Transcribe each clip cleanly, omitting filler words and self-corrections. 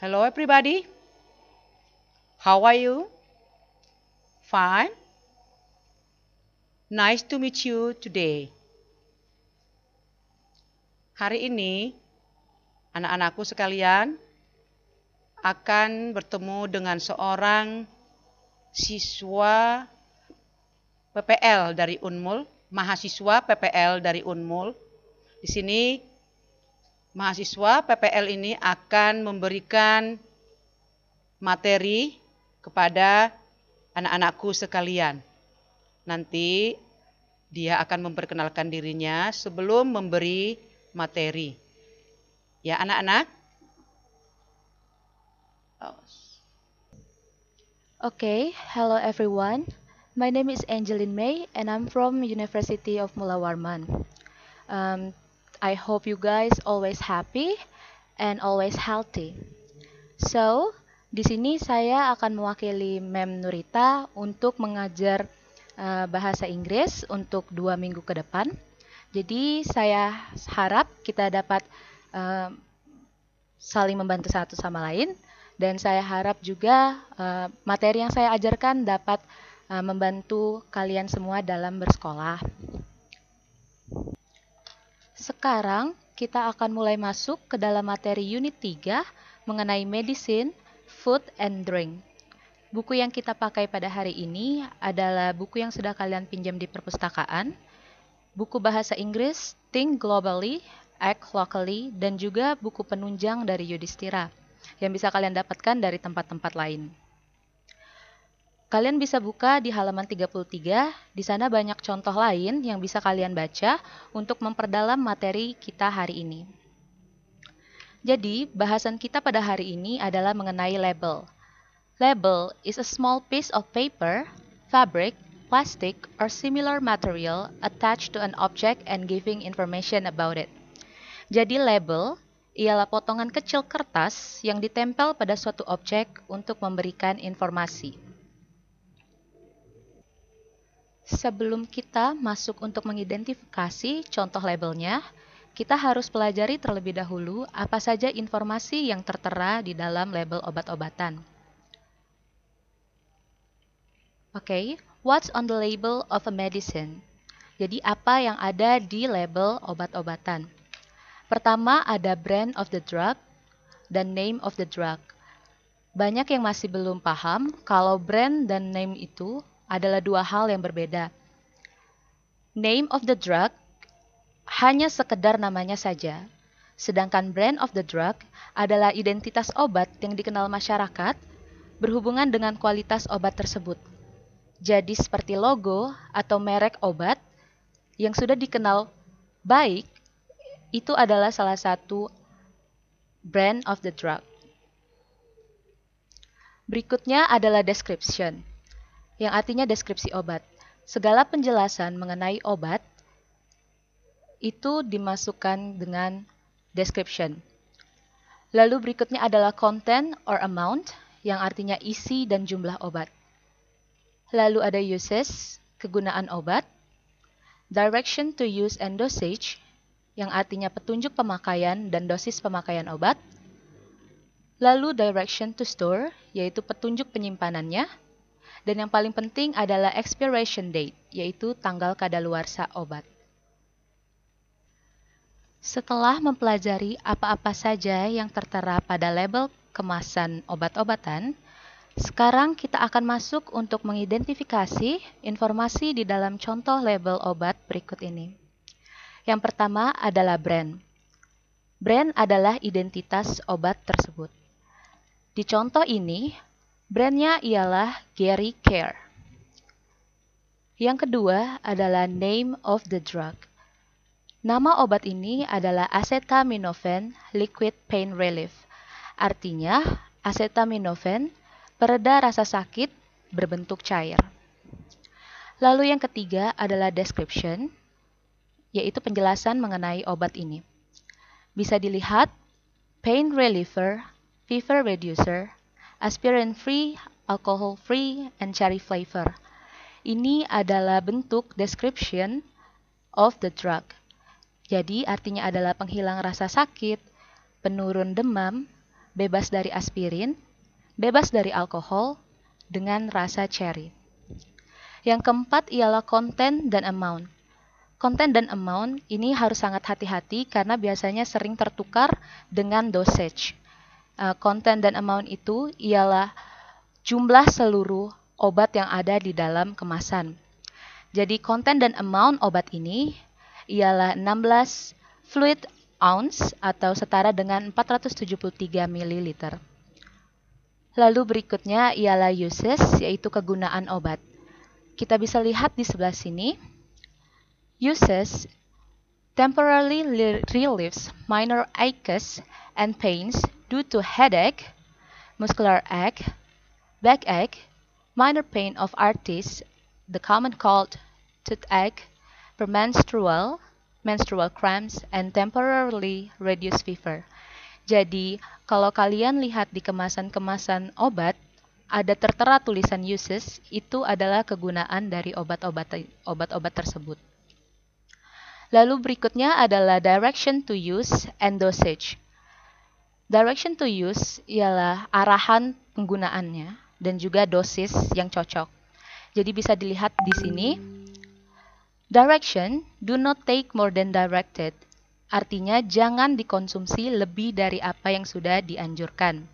Hello everybody. How are you? Fine. Nice to meet you today. Hari ini anak-anakku sekalian akan bertemu dengan seorang siswa PPL dari Unmul, mahasiswa PPL dari Unmul. Di sini mahasiswa PPL ini akan memberikan materi kepada anak-anakku sekalian. Nanti dia akan memperkenalkan dirinya sebelum memberi materi. Ya anak-anak? Okay, hello everyone. My name is Angeline May and I'm from University of Mula Warman. I hope you guys always happy and always healthy. So, di sini saya akan mewakili Mem Nurita untuk mengajar bahasa Inggris untuk 2 minggu ke depan. Jadi saya harap kita dapat saling membantu satu sama lain. Dan saya harap juga materi yang saya ajarkan dapat membantu kalian semua dalam bersekolah. Sekarang kita akan mulai masuk ke dalam materi unit 3 mengenai medicine, food, and drink. Buku yang kita pakai pada hari ini adalah buku yang sudah kalian pinjam di perpustakaan, buku bahasa Inggris Think Globally, Act Locally, dan juga buku penunjang dari Yudhistira yang bisa kalian dapatkan dari tempat-tempat lain. Kalian bisa buka di halaman 33, di sana banyak contoh lain yang bisa kalian baca untuk memperdalam materi kita hari ini. Jadi, bahasan kita pada hari ini adalah mengenai label. Label is a small piece of paper, fabric, plastic, or similar material attached to an object and giving information about it. Jadi label ialah potongan kecil kertas yang ditempel pada suatu objek untuk memberikan informasi. Sebelum kita masuk untuk mengidentifikasi contoh labelnya, kita harus pelajari terlebih dahulu apa saja informasi yang tertera di dalam label obat-obatan. Oke, what's on the label of a medicine? Jadi apa yang ada di label obat-obatan? Pertama ada brand of the drug dan name of the drug. Banyak yang masih belum paham kalau brand dan name itu adalah dua hal yang berbeda. Name of the drug hanya sekedar namanya saja, sedangkan brand of the drug adalah identitas obat yang dikenal masyarakat berhubungan dengan kualitas obat tersebut. Jadi seperti logo atau merek obat yang sudah dikenal baik, itu adalah salah satu brand of the drug. Berikutnya adalah description, yang artinya deskripsi obat. Segala penjelasan mengenai obat itu dimasukkan dengan description. Lalu berikutnya adalah content or amount, yang artinya isi dan jumlah obat. Lalu ada uses, kegunaan obat. Direction to use and dosage, yang artinya petunjuk pemakaian dan dosis pemakaian obat. Lalu direction to store, yaitu petunjuk penyimpanannya. Dan yang paling penting adalah expiration date, yaitu tanggal kadaluarsa obat. Setelah mempelajari apa-apa saja yang tertera pada label kemasan obat-obatan, sekarang kita akan masuk untuk mengidentifikasi informasi di dalam contoh label obat berikut ini. Yang pertama adalah brand. Brand adalah identitas obat tersebut. Di contoh ini, brandnya ialah Gary Care. Yang kedua adalah name of the drug. Nama obat ini adalah acetaminophen liquid pain relief. Artinya, acetaminophen pereda rasa sakit berbentuk cair. Lalu yang ketiga adalah description, yaitu penjelasan mengenai obat ini. Bisa dilihat pain reliever, fever reducer, aspirin-free, alcohol-free, and cherry flavor. Ini adalah bentuk description of the drug. Jadi artinya adalah penghilang rasa sakit, penurun demam, bebas dari aspirin, bebas dari alkohol, dengan rasa cherry. Yang keempat ialah content dan amount. Content dan amount ini harus sangat hati-hati karena biasanya sering tertukar dengan dosage. Content dan amount itu ialah jumlah seluruh obat yang ada di dalam kemasan. Jadi content dan amount obat ini ialah 16 fluid ounce atau setara dengan 473 ml. Lalu berikutnya ialah uses, yaitu kegunaan obat. Kita bisa lihat di sebelah sini. Uses temporarily relieves minor aches and pains due to headache, muscular ache, backache, minor pain of arthritis, the common cold, toothache, premenstrual, menstrual cramps, and temporarily reduce fever. Jadi, kalau kalian lihat di kemasan-kemasan obat, ada tertera tulisan uses, itu adalah kegunaan dari obat-obat tersebut. Lalu berikutnya adalah direction to use and dosage. Direction to use ialah arahan penggunaannya dan juga dosis yang cocok. Jadi bisa dilihat di sini. Direction, do not take more than directed. Artinya jangan dikonsumsi lebih dari apa yang sudah dianjurkan.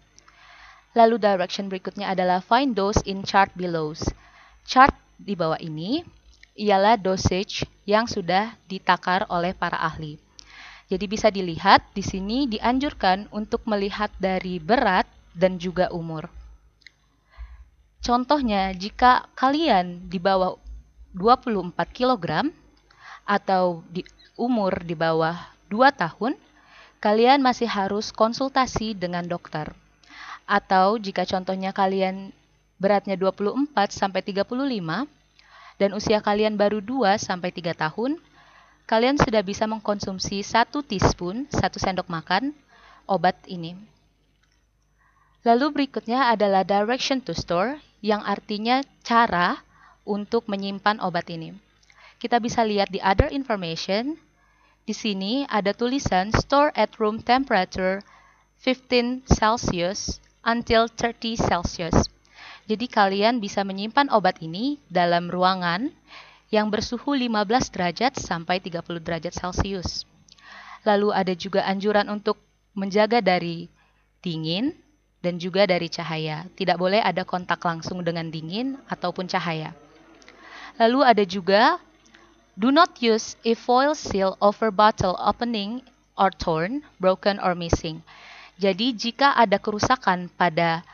Lalu direction berikutnya adalah find dose in chart below. Chart di bawah ini ialah dosage yang sudah ditakar oleh para ahli. Jadi bisa dilihat di sini dianjurkan untuk melihat dari berat dan juga umur. Contohnya, jika kalian di bawah 24 kg atau di umur di bawah 2 tahun, kalian masih harus konsultasi dengan dokter. Atau jika contohnya kalian beratnya 24 sampai 35 dan usia kalian baru 2 sampai 3 tahun, kalian sudah bisa mengkonsumsi 1 teaspoon, 1 sendok makan obat ini. Lalu berikutnya adalah direction to store, yang artinya cara untuk menyimpan obat ini. Kita bisa lihat di other information. Di sini ada tulisan store at room temperature 15 Celsius until 30 Celsius. Jadi kalian bisa menyimpan obat ini dalam ruangan yang bersuhu 15 derajat sampai 30 derajat Celcius. Lalu ada juga anjuran untuk menjaga dari dingin dan juga dari cahaya. Tidak boleh ada kontak langsung dengan dingin ataupun cahaya. Lalu ada juga do not use a foil seal over bottle opening or torn, broken or missing. Jadi jika ada kerusakan pada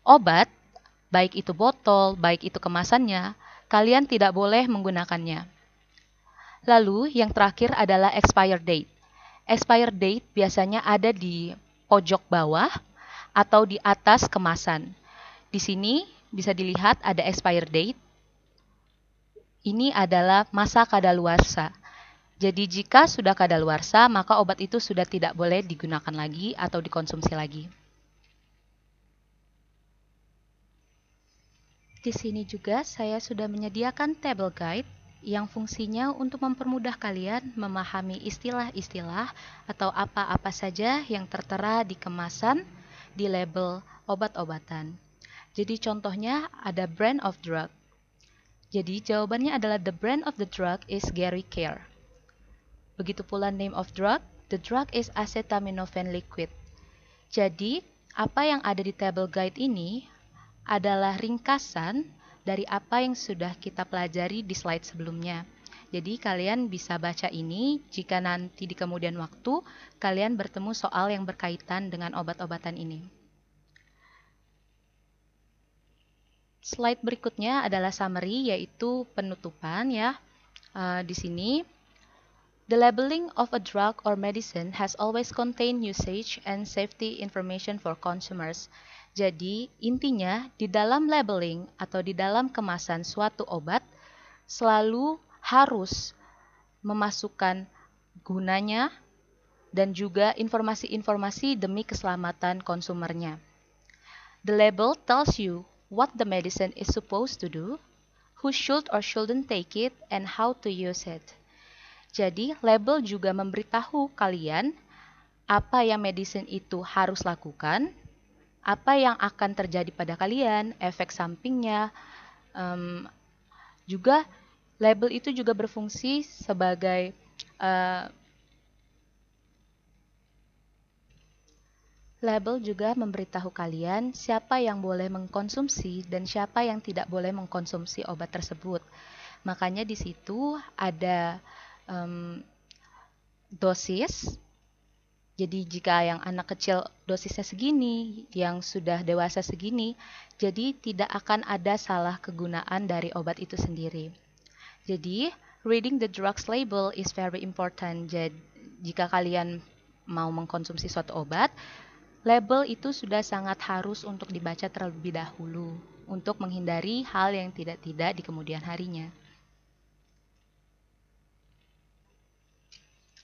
obat, baik itu botol, baik itu kemasannya, kalian tidak boleh menggunakannya. Lalu yang terakhir adalah expire date. Expire date biasanya ada di pojok bawah atau di atas kemasan. Di sini bisa dilihat ada expire date. Ini adalah masa kadaluarsa. Jadi jika sudah kadaluarsa, maka obat itu sudah tidak boleh digunakan lagi atau dikonsumsi lagi. Di sini juga saya sudah menyediakan table guide yang fungsinya untuk mempermudah kalian memahami istilah-istilah atau apa-apa saja yang tertera di kemasan di label obat-obatan. Jadi contohnya ada brand of drug. Jadi jawabannya adalah the brand of the drug is Gary Care. Begitu pula name of drug, the drug is acetaminophen liquid. Jadi, apa yang ada di table guide ini adalah ringkasan dari apa yang sudah kita pelajari di slide sebelumnya. Jadi, kalian bisa baca ini jika nanti di kemudian waktu kalian bertemu soal yang berkaitan dengan obat-obatan ini. Slide berikutnya adalah summary, yaitu penutupan ya. Di sini, the labeling of a drug or medicine has always contained usage and safety information for consumers. Jadi, intinya di dalam labeling atau di dalam kemasan suatu obat selalu harus memasukkan gunanya dan juga informasi-informasi demi keselamatan konsumernya. The label tells you what the medicine is supposed to do, who should or shouldn't take it, and how to use it. Jadi, label juga memberitahu kalian apa yang medicine itu harus lakukan apa yang akan terjadi pada kalian, efek sampingnya. Juga label itu juga berfungsi sebagai label juga memberitahu kalian siapa yang boleh mengkonsumsi dan siapa yang tidak boleh mengkonsumsi obat tersebut. Makanya di situ ada dosis. Jadi jika yang anak kecil dosisnya segini, yang sudah dewasa segini, jadi tidak akan ada salah kegunaan dari obat itu sendiri. Jadi, reading the drugs label is very important. Jadi, jika kalian mau mengkonsumsi suatu obat, label itu sudah sangat harus untuk dibaca terlebih dahulu untuk menghindari hal yang tidak-tidak di kemudian harinya.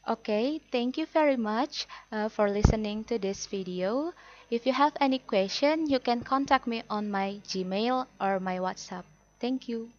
Okay, thank you very much for listening to this video. If you have any question, you can contact me on my Gmail or my WhatsApp. Thank you.